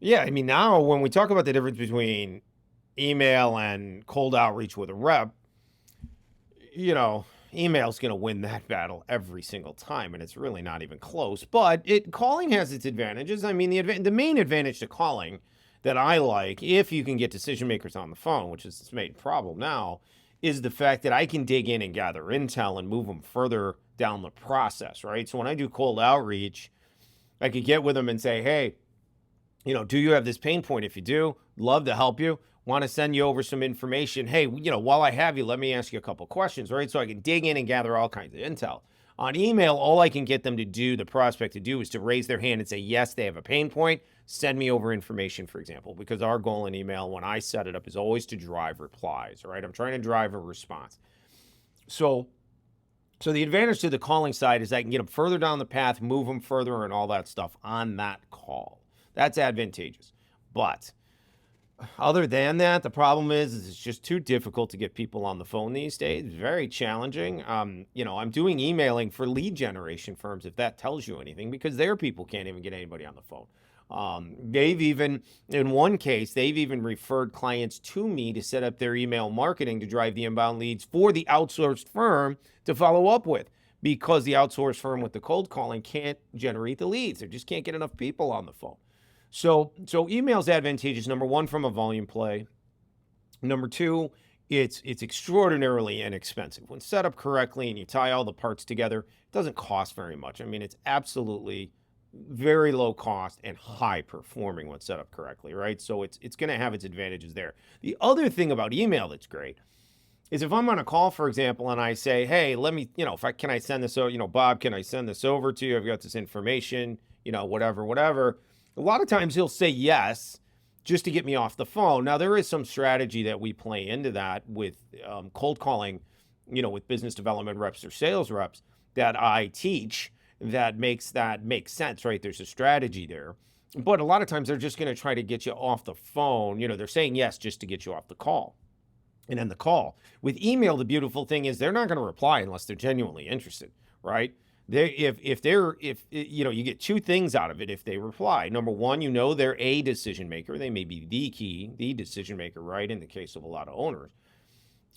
Yeah, I mean, now when we talk about the difference between email and cold outreach with a rep, email's going to win that battle every single time, and it's really not even close. But calling has its advantages. I mean, the main advantage to calling that I like, if you can get decision makers on the phone, which is its main problem now, is the fact that I can dig in and gather intel and move them further down the process, right? So when I do cold outreach, I could get with them and say, hey, do you have this pain point? If you do, love to help you. Want to send you over some information. Hey, while I have you, let me ask you a couple questions, right? So I can dig in and gather all kinds of intel. On email, all I can get them to do, the prospect to do, is to raise their hand and say, yes, they have a pain point. Send me over information, for example, because our goal in email, when I set it up, is always to drive replies, right? I'm trying to drive a response. So the advantage to the calling side is I can get them further down the path, move them further, and all that stuff on that call. That's advantageous. But other than that, the problem is it's just too difficult to get people on the phone these days. It's very challenging. I'm doing emailing for lead generation firms, if that tells you anything, because their people can't even get anybody on the phone. In one case, they've even referred clients to me to set up their email marketing to drive the inbound leads for the outsourced firm to follow up with, because the outsourced firm with the cold calling can't generate the leads. They just can't get enough people on the phone. So email's advantageous, number one, from a volume play. Number two, it's extraordinarily inexpensive. When set up correctly and you tie all the parts together, it doesn't cost very much. I mean, it's absolutely very low cost and high performing when set up correctly, right? So it's going to have its advantages there. The other thing about email that's great is if I'm on a call, for example, and I say, hey, let me, can I send this over, Bob, can I send this over to you? I've got this information, whatever. A lot of times he'll say yes just to get me off the phone. Now, there is some strategy that we play into that with cold calling, with business development reps or sales reps that I teach that makes sense, right? There's a strategy there. But a lot of times they're just going to try to get you off the phone. They're saying yes just to get you off the call. And then the call. With email, the beautiful thing is they're not going to reply unless they're genuinely interested, right? You get two things out of it if they reply. Number one, they're a decision maker. They may be the decision maker, right? In the case of a lot of owners.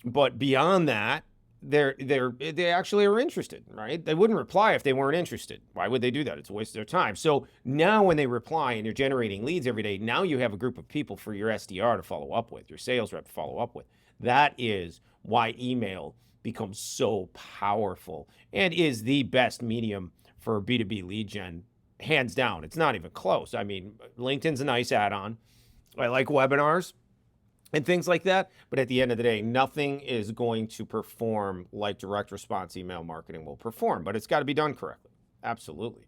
But beyond that, they actually are interested, right? They wouldn't reply if they weren't interested. Why would they do that? It's a waste of their time. So now when they reply and you're generating leads every day, now you have a group of people for your SDR to follow up with, your sales rep to follow up with. That is why email becomes so powerful and is the best medium for B2B lead gen, hands down. It's not even close. I mean, LinkedIn's a nice add-on. I like webinars and things like that. But at the end of the day, nothing is going to perform like direct response email marketing will perform, but it's got to be done correctly. Absolutely.